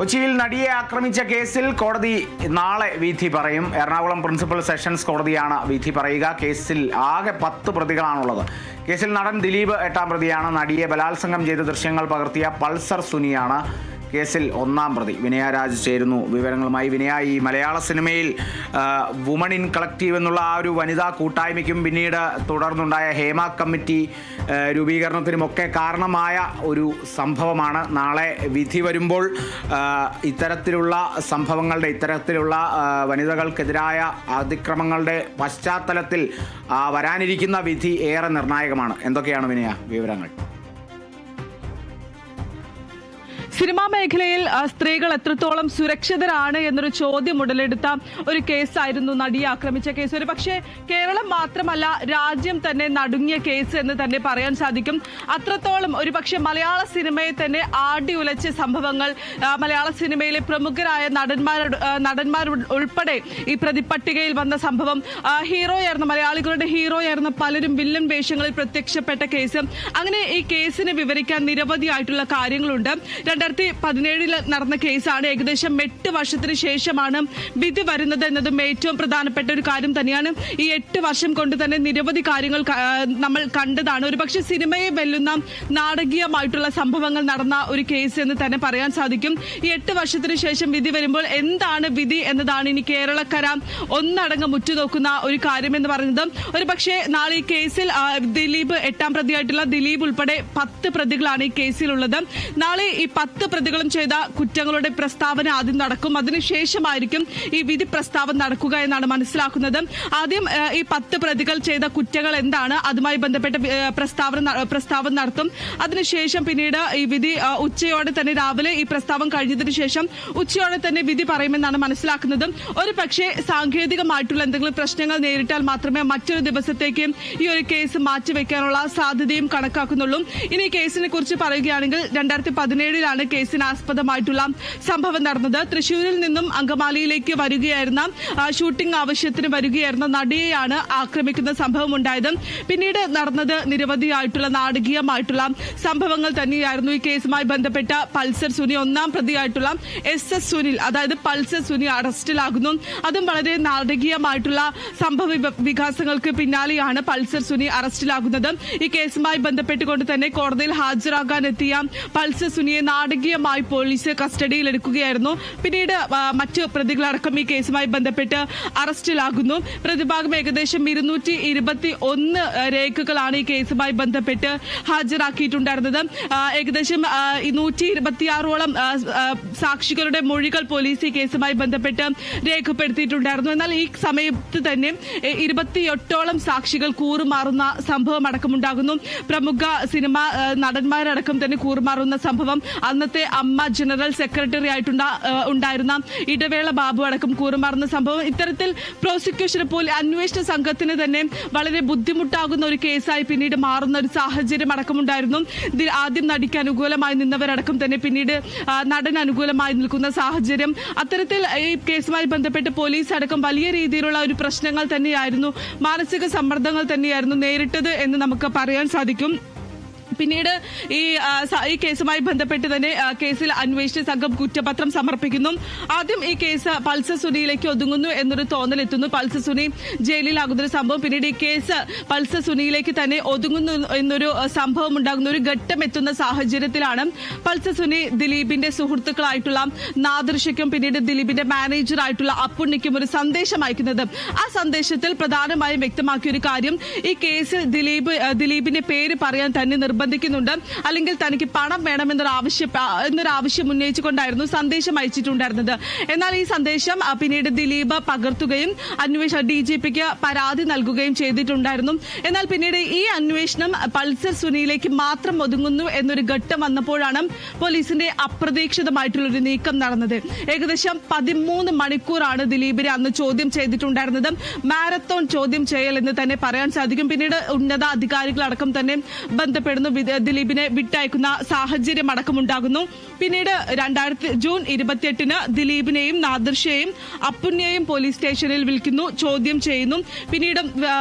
കൊച്ചിയിൽ നടിയെ ആക്രമിച്ച കേസിൽ കോടതി നാളെ വിധി പറയും. എറണാകുളം പ്രിൻസിപ്പൽ സെഷൻസ് കോടതിയാണ് വിധി പറയുക. കേസിൽ ആകെ 10 പ്രതികളാണുള്ളത്. കേസിൽ നടൻ ദിലീപ് 8ാം പ്രതിയാണ്. നടിയെ ബലാത്സംഗം ചെയ്ത ദൃശ്യങ്ങൾ പകർത്തിയ പൾസർ സുനിയാണ് കേസിൽ 1ാം പ്രതി. വിനയ രാജ് ചേരുന്നു വിവരങ്ങളുമായി. വിനയ, ഈ മലയാള സിനിമയിൽ വുമൺ ഇൻ കളക്റ്റീവ് എന്നുള്ള ആ ഒരു വനിതാ കൂട്ടായ്മയ്ക്കും പിന്നീട് തുടർന്നുണ്ടായ ഹേമ കമ്മിറ്റി രൂപീകരണത്തിനുമൊക്കെ കാരണമായ ഒരു സംഭവമാണ്. നാളെ വിധി വരുമ്പോൾ ഇത്തരത്തിലുള്ള സംഭവങ്ങളുടെ, ഇത്തരത്തിലുള്ള വനിതകൾക്കെതിരായ അതിക്രമങ്ങളുടെ പശ്ചാത്തലത്തിൽ വരാനിരിക്കുന്ന വിധി ഏറെ നിർണായകമാണ്. എന്തൊക്കെയാണ് വിനയ വിവരങ്ങൾ? സിനിമാ മേഖലയിൽ സ്ത്രീകൾ എത്രത്തോളം സുരക്ഷിതരാണ് എന്നൊരു ചോദ്യം ഉടലെടുത്ത ഒരു കേസായിരുന്നു നടിയെ ആക്രമിച്ച കേസ്. ഒരു പക്ഷേ കേരളം മാത്രമല്ല, രാജ്യം തന്നെ നടുങ്ങിയ കേസ് എന്ന് തന്നെ പറയാൻ സാധിക്കും. അത്രത്തോളം ഒരു പക്ഷേ മലയാള സിനിമയെ തന്നെ ആടി ഉലച്ച സംഭവങ്ങൾ, മലയാള സിനിമയിലെ പ്രമുഖരായ നടന്മാർ ഉൾപ്പെടെ ഈ പ്രതിപട്ടികയിൽ വന്ന സംഭവം, ഹീറോയായിരുന്ന മലയാളികളുടെ ഹീറോയായിരുന്ന പലരും വില്ലൻ വേഷങ്ങളിൽ പ്രത്യക്ഷപ്പെട്ട കേസ്. അങ്ങനെ ഈ കേസിനെ വിവരിക്കാൻ നിരവധിയായിട്ടുള്ള കാര്യങ്ങളുണ്ട്. 2017 നടന്ന കേസാണ്. ഏകദേശം 8 വർഷത്തിന് ശേഷമാണ് വിധി വരുന്നത് എന്നതും ഏറ്റവും പ്രധാനപ്പെട്ട ഒരു കാര്യം തന്നെയാണ്. ഈ 8 വർഷം കൊണ്ട് തന്നെ നിരവധി കാര്യങ്ങൾ നമ്മൾ കണ്ടതാണ്. ഒരുപക്ഷെ സിനിമയെ വെല്ലുന്ന നാടകീയമായിട്ടുള്ള സംഭവങ്ങൾ നടന്ന ഒരു കേസ് എന്ന് തന്നെ പറയാൻ സാധിക്കും. ഈ 8 വർഷത്തിന് ശേഷം വിധി വരുമ്പോൾ എന്താണ് വിധി എന്നതാണ് ഇനി കേരളക്കര ഒന്നടങ്കം ഉറ്റുനോക്കുന്ന ഒരു കാര്യം എന്ന് പറയുന്നത്. ഒരുപക്ഷെ നാളെ ഈ കേസിൽ ദിലീപ് 8ാം പ്രതിയായിട്ടുള്ള ദിലീപ് ഉൾപ്പെടെ 10 പ്രതികളാണ് ഈ കേസിലുള്ളത്. നാളെ ഈ 10 പ്രതികളും ചെയ്ത കുറ്റങ്ങളുടെ പ്രസ്താവന ആദ്യം നടക്കും. അതിനുശേഷമായിരിക്കും ഈ വിധി പ്രസ്താവന നടക്കുക എന്നാണ് മനസ്സിലാക്കുന്നത്. ആദ്യം ഈ 10 പ്രതികൾ ചെയ്ത കുറ്റങ്ങൾ എന്താണ്, അതുമായി ബന്ധപ്പെട്ട പ്രസ്താവന നടത്തും. അതിനുശേഷം പിന്നീട് ഈ വിധി ഉച്ചയോടെ തന്നെ, രാവിലെ ഈ പ്രസ്താവന കഴിഞ്ഞതിന് ശേഷം ഉച്ചയോടെ തന്നെ വിധി പറയുമെന്നാണ് മനസ്സിലാക്കുന്നത്. ഒരു പക്ഷേ സാങ്കേതികമായിട്ടുള്ള എന്തെങ്കിലും പ്രശ്നങ്ങൾ നേരിട്ടാൽ മാത്രമേ മറ്റൊരു ദിവസത്തേക്ക് ഈ ഒരു കേസ് മാറ്റിവെക്കാനുള്ള സാധ്യതയും കണക്കാക്കുന്നുള്ളൂ. ഇനി ഈ കേസിനെ കുറിച്ച് പറയുകയാണെങ്കിൽ 2017 കേസിന് ആസ്പദമായിട്ടുള്ള സംഭവം നടന്നത്. തൃശ്ശൂരിൽ നിന്നും അങ്കമാലിയിലേക്ക് വരികയായിരുന്ന, ഷൂട്ടിംഗ് ആവശ്യത്തിന് വരികയായിരുന്ന നടിയെയാണ് ആക്രമിക്കുന്ന സംഭവം ഉണ്ടായത്. പിന്നീട് നടന്നത് നിരവധിയായിട്ടുള്ള നാടകീയമായിട്ടുള്ള സംഭവങ്ങൾ തന്നെയായിരുന്നു. ഈ കേസുമായി ബന്ധപ്പെട്ട പൾസർ സുനി, 1ാം പ്രതിയായിട്ടുള്ള SS സുനിൽ, അതായത് പൾസർ സുനി അറസ്റ്റിലാകുന്നു. അതും വളരെ നാടകീയമായിട്ടുള്ള സംഭവ വികാസങ്ങൾക്ക് പിന്നാലെയാണ് പൾസർ സുനി അറസ്റ്റിലാകുന്നത്. ഈ കേസുമായി ബന്ധപ്പെട്ടുകൊണ്ട് തന്നെ കോടതിയിൽ ഹാജരാകാൻ എത്തിയ പൾസർ സുനിയെ നാടകീയമായി പോലീസ് കസ്റ്റഡിയിലെടുക്കുകയായിരുന്നു. പിന്നീട് മറ്റു പ്രതികളടക്കം ഈ കേസുമായി ബന്ധപ്പെട്ട് അറസ്റ്റിലാകുന്നു. പ്രതിഭാഗം ഏകദേശം 221 രേഖകളാണ് ഈ കേസുമായി ബന്ധപ്പെട്ട് ഹാജരാക്കിയിട്ടുണ്ടായിരുന്നത്. ഏകദേശം 126ഓളം സാക്ഷികളുടെ മൊഴികൾ പോലീസ് ഈ കേസുമായി ബന്ധപ്പെട്ട് രേഖപ്പെടുത്തിയിട്ടുണ്ടായിരുന്നു. എന്നാൽ ഈ സമയത്ത് തന്നെ 28ഓളം സാക്ഷികൾ കൂറുമാറുന്ന സംഭവം അടക്കമുണ്ടാകുന്നു. പ്രമുഖ സിനിമാ നടന്മാരടക്കം തന്നെ കൂറുമാറുന്ന സംഭവം. അന്നത്തെ അമ്മ ജനറൽ സെക്രട്ടറി ഉണ്ടായിരുന്ന ഇടവേള ബാബു അടക്കം കൂറുമാറുന്ന സംഭവം. ഇത്തരത്തിൽ പ്രോസിക്യൂഷന് പോലെ അന്വേഷണ സംഘത്തിന് തന്നെ വളരെ ബുദ്ധിമുട്ടാകുന്ന ഒരു കേസായി പിന്നീട് മാറുന്ന ഒരു സാഹചര്യം അടക്കമുണ്ടായിരുന്നു. ആദ്യം നടിക്ക് അനുകൂലമായി നിന്നവരടക്കം തന്നെ പിന്നീട് നടന് അനുകൂലമായി നിൽക്കുന്ന സാഹചര്യം. അത്തരത്തിൽ ഈ കേസുമായി ബന്ധപ്പെട്ട് പോലീസ് അടക്കം വലിയ രീതിയിലുള്ള ഒരു പ്രശ്നങ്ങൾ തന്നെയായിരുന്നു, മാനസിക സമ്മർദ്ദങ്ങൾ തന്നെയായിരുന്നു നേരിട്ടത് എന്ന് നമുക്ക് പറയാൻ സാധിക്കും. പിന്നീട് ഈ കേസുമായി ബന്ധപ്പെട്ട് തന്നെ കേസിൽ അന്വേഷണ സംഘം കുറ്റപത്രം സമർപ്പിക്കുന്നു. ആദ്യം ഈ കേസ് പൾസർ സുനിയിലേക്ക് ഒതുങ്ങുന്നു എന്നൊരു തോന്നലെത്തുന്നു. പൾസർ സുനി ജയിലിലാകുന്ന ഒരു സംഭവം, പിന്നീട് ഈ കേസ് പൾസർ സുനിയിലേക്ക് തന്നെ ഒതുങ്ങുന്നു എന്നൊരു സംഭവം ഉണ്ടാകുന്ന ഒരു ഘട്ടം എത്തുന്ന സാഹചര്യത്തിലാണ് പൾസർ സുനി ദിലീപിന്റെ സുഹൃത്തുക്കളായിട്ടുള്ള നാദൃശയ്ക്കും പിന്നീട് ദിലീപിന്റെ മാനേജറായിട്ടുള്ള അപ്പുണ്ണിക്കും ഒരു സന്ദേശം അയക്കുന്നത്. ആ സന്ദേശത്തിൽ പ്രധാനമായും വ്യക്തമാക്കിയ ഒരു കാര്യം, ഈ കേസിൽ ദിലീപിന്റെ പേര് പറയാൻ തന്നെ നിർബന്ധിക്കുന്നുണ്ട്, അല്ലെങ്കിൽ തനിക്ക് പണം വേണമെന്നൊരു ആവശ്യം ഉന്നയിച്ചുകൊണ്ടായിരുന്നു സന്ദേശം അയച്ചിട്ടുണ്ടായിരുന്നത്. എന്നാൽ ഈ സന്ദേശം പിന്നീട് ദിലീപ് പകർത്തുകയും അന്വേഷണ DGPക്ക് പരാതി നൽകുകയും ചെയ്തിട്ടുണ്ടായിരുന്നു. എന്നാൽ പിന്നീട് ഈ അന്വേഷണം പൾസർ സുനിയിലേക്ക് മാത്രം ഒതുങ്ങുന്നു എന്നൊരു ഘട്ടം വന്നപ്പോഴാണ് പോലീസിന്റെ അപ്രതീക്ഷിതമായിട്ടുള്ളൊരു നീക്കം നടന്നത്. ഏകദേശം 13 മണിക്കൂറാണ് ദിലീപിനെ അന്ന് ചോദ്യം ചെയ്തിട്ടുണ്ടായിരുന്നത്. മാരത്തോൺ ചോദ്യം ചെയ്യൽ എന്ന് തന്നെ പറയാൻ സാധിക്കും. പിന്നീട് ഉന്നത അധികാരികളടക്കം തന്നെ ബന്ധപ്പെടുന്നു. ദിലീപിനെ വിട്ടയക്കുന്ന സാഹചര്യം അടക്കമുണ്ടാകുന്നു. പിന്നീട് ജൂൺ 28-ന് ദിലീപിനെയും നാദിർഷയെയും അപ്പുണ്യെയും പോലീസ് സ്റ്റേഷനിൽ വിളിക്കുന്നു, ചോദ്യം ചെയ്യുന്നു. പിന്നീട്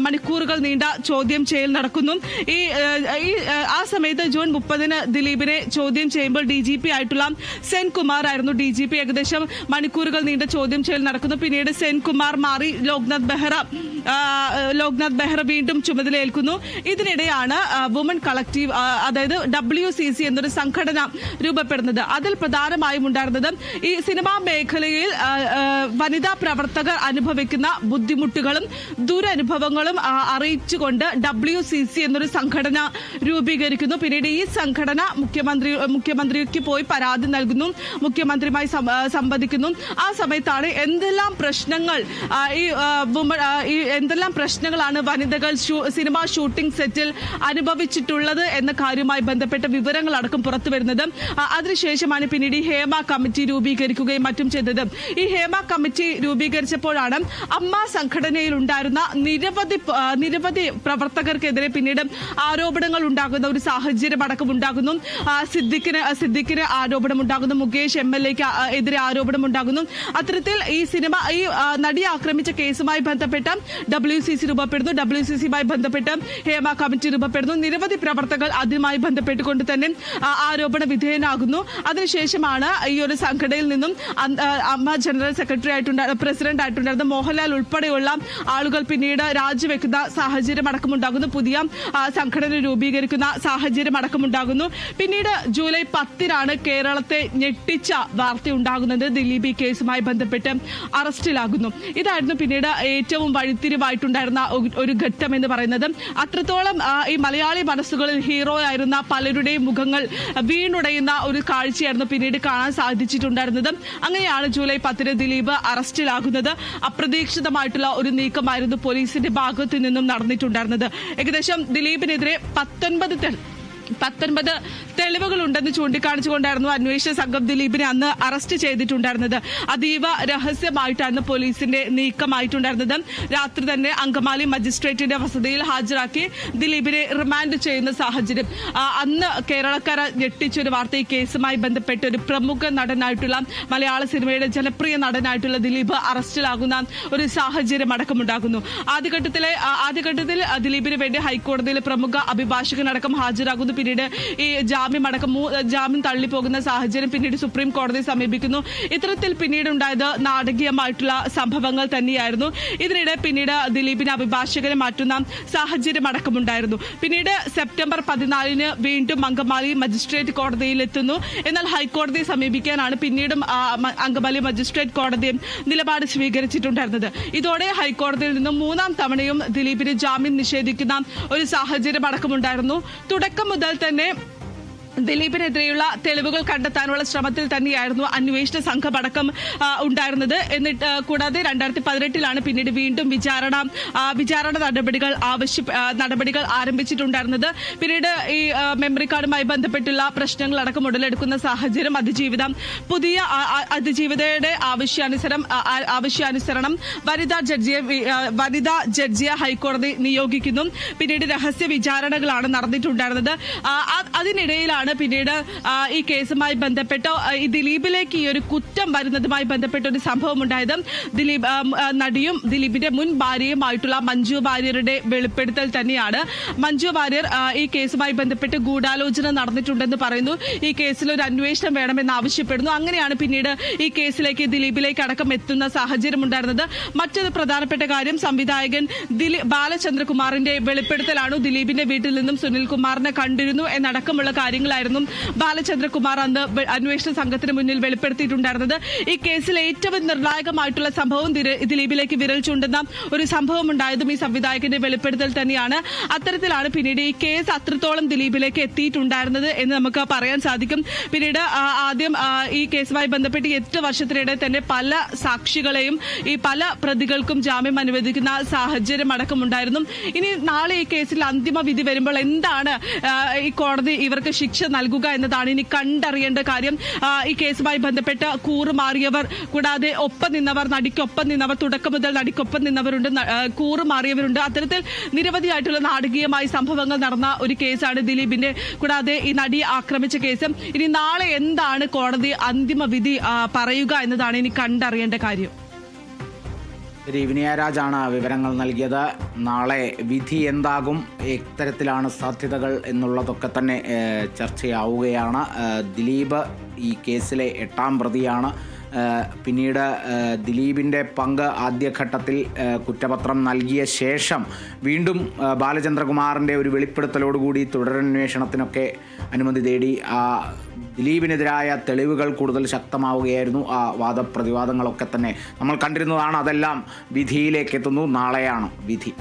മണിക്കൂറുകൾ നീണ്ട ചോദ്യം ചെയ്യൽ നടക്കുന്നു. ആ സമയത്ത് ജൂൺ 30-ന് ദിലീപിനെ ചോദ്യം ചെയ്യുമ്പോൾ DGP ആയിട്ടുള്ള സെൻകുമാർ ആയിരുന്നു DGP. ഏകദേശം മണിക്കൂറുകൾ നീണ്ട ചോദ്യം ചെയ്യൽ നടക്കുന്നു. പിന്നീട് സെൻകുമാർ മാറി ലോക്നാഥ് ബെഹ്റ വീണ്ടും ചുമതലയേൽക്കുന്നു. ഇതിനിടെയാണ് വുമൺ കളക്റ്റീവ്, അതായത് WCC എന്നൊരു സംഘടന രൂപപ്പെടുന്നത്. അതിൽ പ്രധാനമായും ഉണ്ടായിരുന്നത് ഈ സിനിമാ മേഖലയിൽ വനിതാ പ്രവർത്തകർ അനുഭവിക്കുന്ന ബുദ്ധിമുട്ടുകളും ദുരനുഭവങ്ങളും അറിയിച്ചുകൊണ്ട് WCC എന്നൊരു സംഘടന രൂപീകരിക്കുന്നു. പിന്നീട് ഈ സംഘടന മുഖ്യമന്ത്രിക്ക് പോയി പരാതി നൽകുന്നു, മുഖ്യമന്ത്രിയുമായി സംവദിക്കുന്നു. ആ സമയത്താണ് എന്തെല്ലാം പ്രശ്നങ്ങളാണ് വനിതകൾ സിനിമാ ഷൂട്ടിംഗ് സെറ്റിൽ അനുഭവിച്ചിട്ടുള്ളത് എന്ന കാര്യവുമായി ബന്ധപ്പെട്ട വിവരങ്ങളടക്കം പുറത്തു വരുന്നത്. അതിനുശേഷമാണ് പിന്നീട് ഈ ഹേമ കമ്മിറ്റി രൂപീകരിക്കുകയും മറ്റും ചെയ്തത്. ഈ ഹേമ കമ്മിറ്റി രൂപീകരിച്ചപ്പോഴാണ് അമ്മ സംഘടനയിൽ ഉണ്ടായിരുന്ന നിരവധി പ്രവർത്തകർക്കെതിരെ പിന്നീട് ആരോപണങ്ങൾ ഉണ്ടാകുന്ന ഒരു സാഹചര്യം അടക്കം ഉണ്ടാകുന്നു. സിദ്ദിഖിന് ആരോപണം ഉണ്ടാകുന്നു, മുകേഷ് MLAക്ക് എതിരെ ആരോപണം ഉണ്ടാകുന്നു. അത്തരത്തിൽ ഈ നടിയെ ആക്രമിച്ച കേസുമായി ബന്ധപ്പെട്ട WCC രൂപപ്പെടുന്നു. WCCയുമായി ബന്ധപ്പെട്ട് ഹേമ കമ്മിറ്റി രൂപപ്പെടുന്നു. നിരവധി പ്രവർത്തകർ അതുമായി ബന്ധപ്പെട്ടുകൊണ്ട് തന്നെ ആരോപണ വിധേയനാകുന്നു. അതിനുശേഷമാണ് ഈ ഒരു സംഘടനയിൽ നിന്നും അമ്മ ജനറൽ സെക്രട്ടറി പ്രസിഡന്റ് ആയിട്ടുണ്ടായിരുന്ന മോഹൻലാൽ ഉൾപ്പെടെയുള്ള ആളുകൾ പിന്നീട് രാജിവെക്കുന്ന സാഹചര്യം അടക്കമുണ്ടാകുന്നു. പുതിയ സംഘടന രൂപീകരിക്കുന്ന സാഹചര്യം അടക്കമുണ്ടാകുന്നു. പിന്നീട് ജൂലൈ 10-നാണ് കേരളത്തെ ഞെട്ടിച്ച വാർത്തയുണ്ടാകുന്നത്. ദിലീപ് ഈ കേസുമായി ബന്ധപ്പെട്ട് അറസ്റ്റിലാകുന്നു. ഇതായിരുന്നു പിന്നീട് ഏറ്റവും വഴിത്തിരിവായിട്ടുണ്ടായിരുന്ന ഒരു ഘട്ടം എന്ന് പറയുന്നത്. അത്രത്തോളം ഈ മലയാളി മനസ്സുകളിൽ ഹീറോ ആയിരുന്ന പലരുടെയും മുഖങ്ങൾ വീണുടയുന്ന ഒരു കാഴ്ചയായിരുന്നു പിന്നീട് കാണാൻ സാധിച്ചിട്ടുണ്ടായിരുന്നത്. അങ്ങനെയാണ് ജൂലൈ 10-ന് ദിലീപ് അറസ്റ്റിലാകുന്നത്. അപ്രതീക്ഷിതമായിട്ടുള്ള ഒരു നീക്കമായിരുന്നു പോലീസിന്റെ ഭാഗത്തു നിന്നും നടന്നിട്ടുണ്ടായിരുന്നത്. ഏകദേശം ദിലീപിനെതിരെ 19 തെളിവുകളുണ്ടെന്ന് ചൂണ്ടിക്കാണിച്ചുകൊണ്ടായിരുന്നു അന്വേഷണ സംഘം ദിലീപിനെ അന്ന് അറസ്റ്റ് ചെയ്തിട്ടുണ്ടായിരുന്നത്. അതീവ രഹസ്യമായിട്ടാണ് പോലീസിന്റെ നീക്കമായിട്ടുണ്ടായിരുന്നത്. രാത്രി തന്നെ അങ്കമാലി മജിസ്ട്രേറ്റിന്റെ വസതിയിൽ ഹാജരാക്കി ദിലീപിനെ റിമാൻഡ് ചെയ്യുന്ന സാഹചര്യം. അന്ന് കേരളക്കാരെ ഞെട്ടിച്ചൊരു വാർത്ത, ഈ കേസുമായി ബന്ധപ്പെട്ട് ഒരു പ്രമുഖ നടനായിട്ടുള്ള മലയാള സിനിമയുടെ ജനപ്രിയ നടനായിട്ടുള്ള ദിലീപ് അറസ്റ്റിലാകുന്ന ഒരു സാഹചര്യം അടക്കമുണ്ടാകുന്നു. ആദ്യഘട്ടത്തിൽ ദിലീപിന് വേണ്ടി ഹൈക്കോടതിയിലെ പ്രമുഖ അഭിഭാഷകനടക്കം ഹാജരാകുന്നു. പിന്നീട് ഈ ജാമ്യം തള്ളിപ്പോകുന്ന സാഹചര്യം. പിന്നീട് സുപ്രീം കോടതിയെ സമീപിക്കുന്നു. ഇത്തരത്തിൽ പിന്നീട് ഉണ്ടായത് നാടകീയമായിട്ടുള്ള സംഭവങ്ങൾ തന്നെയായിരുന്നു. ഇതിനിടെ പിന്നീട് ദിലീപിനെ അഭിഭാഷകരെ മാറ്റുന്ന സാഹചര്യം അടക്കമുണ്ടായിരുന്നു. പിന്നീട് സെപ്റ്റംബർ 14-ന് വീണ്ടും അങ്കമാലി മജിസ്ട്രേറ്റ് കോടതിയിൽ എത്തുന്നു. എന്നാൽ ഹൈക്കോടതിയെ സമീപിക്കാനാണ് പിന്നീടും അങ്കമാലി മജിസ്ട്രേറ്റ് കോടതി നിലപാട് സ്വീകരിച്ചിട്ടുണ്ടായിരുന്നത്. ഇതോടെ ഹൈക്കോടതിയിൽ നിന്നും 3-ാം തവണയും ദിലീപിന് ജാമ്യം നിഷേധിക്കുന്ന ഒരു സാഹചര്യം അടക്കമുണ്ടായിരുന്നു. തുടക്കം മുതൽ തന്നെ ദിലീപിനെതിരെയുള്ള തെളിവുകൾ കണ്ടെത്താനുള്ള ശ്രമത്തിൽ തന്നെയായിരുന്നു അന്വേഷണ സംഘമടക്കം ഉണ്ടായിരുന്നത്. എന്നിട്ട് കൂടാതെ 2018-ലാണ് പിന്നീട് വീണ്ടും വിചാരണ നടപടികൾ ആരംഭിച്ചിട്ടുണ്ടായിരുന്നത്. പിന്നീട് ഈ മെമ്മറി കാർഡുമായി ബന്ധപ്പെട്ടുള്ള പ്രശ്നങ്ങളടക്കം ഉടലെടുക്കുന്ന സാഹചര്യം. പുതിയ അതിജീവിതയുടെ ആവശ്യാനുസരണം വനിതാ ജഡ്ജിയെ ഹൈക്കോടതി നിയോഗിക്കുന്നു. പിന്നീട് രഹസ്യ വിചാരണകളാണ് നടന്നിട്ടുണ്ടായിരുന്നത്. അതിനിടയിലാണ് പിന്നീട് ഈ കേസുമായി ബന്ധപ്പെട്ട് ഈ ദിലീപിലേക്ക് ഈ ഒരു കുറ്റം വരുന്നതുമായി ബന്ധപ്പെട്ട ഒരു സംഭവം ഉണ്ടായത്. നടിയും ദിലീപിന്റെ മുൻ ഭാര്യയുമായിട്ടുള്ള മഞ്ജു വാര്യരുടെ വെളിപ്പെടുത്തൽ തന്നെയാണ്. മഞ്ജു വാര്യർ ഈ കേസുമായി ബന്ധപ്പെട്ട് ഗൂഢാലോചന നടന്നിട്ടുണ്ടെന്ന് പറയുന്നു. ഈ കേസിൽ ഒരു അന്വേഷണം വേണമെന്ന് ആവശ്യപ്പെടുന്നു. അങ്ങനെയാണ് പിന്നീട് ഈ കേസിലേക്ക് ദിലീപിലേക്ക് അടക്കം എത്തുന്ന സാഹചര്യം ഉണ്ടായിരുന്നത്. മറ്റൊരു പ്രധാനപ്പെട്ട കാര്യം, സംവിധായകൻ ബാലചന്ദ്രകുമാറിന്റെ വെളിപ്പെടുത്തലാണ്. ദിലീപിന്റെ വീട്ടിൽ നിന്നും സുനിൽകുമാറിനെ കണ്ടിരുന്നു എന്നടക്കമുള്ള കാര്യങ്ങളായിരുന്നു ബാലചന്ദ്രകുമാർ അന്ന് അന്വേഷണ സംഘത്തിന് മുന്നിൽ വെളിപ്പെടുത്തിയിട്ടുണ്ടായിരുന്നത്. ഈ കേസിൽ ഏറ്റവും നിർണായകമായിട്ടുള്ള സംഭവം ദിലീപിലേക്ക് വിരൽ ചൂണ്ടുന്ന ഒരു സംഭവം ഉണ്ടായതും ഈ സംവിധായകന്റെ വെളിപ്പെടുത്തൽ തന്നെയാണ്. അത്തരത്തിലാണ് പിന്നീട് ഈ കേസ് അത്രത്തോളം ദിലീപിലേക്ക് എത്തിയിട്ടുണ്ടായിരുന്നത് എന്ന് നമുക്ക് പറയാൻ സാധിക്കും. പിന്നീട് ആദ്യം ഈ കേസുമായി ബന്ധപ്പെട്ട് 8 വർഷത്തിനിടെ തന്നെ പല സാക്ഷികളെയും ഈ പല പ്രതികൾക്കും ജാമ്യം അനുവദിക്കുന്ന സാഹചര്യം അടക്കമുണ്ടായിരുന്നു. ഇനി നാളെ ഈ കേസിൽ അന്തിമ വിധി വരുമ്പോൾ എന്താണ് ഈ കോടതി ഇവർക്ക് ശിക്ഷ നൽകുക എന്നതാണ് ഇനി കണ്ടറിയേണ്ട കാര്യം. ഈ കേസുമായി ബന്ധപ്പെട്ട് കൂറുമാറിയവർ, കൂടാതെ ഒപ്പം നിന്നവർ, നടിക്കൊപ്പം നിന്നവർ, തുടക്കം മുതൽ നടിക്കൊപ്പം നിന്നവരുണ്ട്, കൂറുമാറിയവരുണ്ട്. അത്തരത്തിൽ നിരവധിയായിട്ടുള്ള നാടകീയമായ സംഭവങ്ങൾ നടന്ന ഒരു കേസാണ് ദിലീപിന്റെ. കൂടാതെ ഈ നടിയെ ആക്രമിച്ച കേസ്. ഇനി നാളെ എന്താണ് കോടതി അന്തിമ വിധി പറയുക എന്നതാണ് ഇനി കണ്ടറിയേണ്ട കാര്യം. വിനയരാജാണ് വിവരങ്ങൾ നൽകിയത്. നാളെ വിധി എന്താകും, എത്തരത്തിലാണ് സാധ്യതകൾ എന്നുള്ളതൊക്കെ തന്നെ ചർച്ചയാവുകയാണ്. ദിലീപ് ഈ കേസിലെ 8ാം പ്രതിയാണ്. പിന്നീട് ദിലീപിൻ്റെ പങ്ക് ആദ്യഘട്ടത്തിൽ കുറ്റപത്രം നൽകിയ ശേഷം വീണ്ടും ബാലചന്ദ്രകുമാറിൻ്റെ ഒരു വെളിപ്പെടുത്തലോടുകൂടി തുടരന്വേഷണത്തിനൊക്കെ അനുമതി തേടി ദിലീപിനെതിരായ തെളിവുകൾ കൂടുതൽ ശക്തമാവുകയായിരുന്നു. ആ വാദപ്രതിവാദങ്ങളൊക്കെ തന്നെ നമ്മൾ കണ്ടിരുന്നതാണ്. അതെല്ലാം വിധിയിലേക്ക് എത്തുന്നു. നാളെയാണ് വിധി.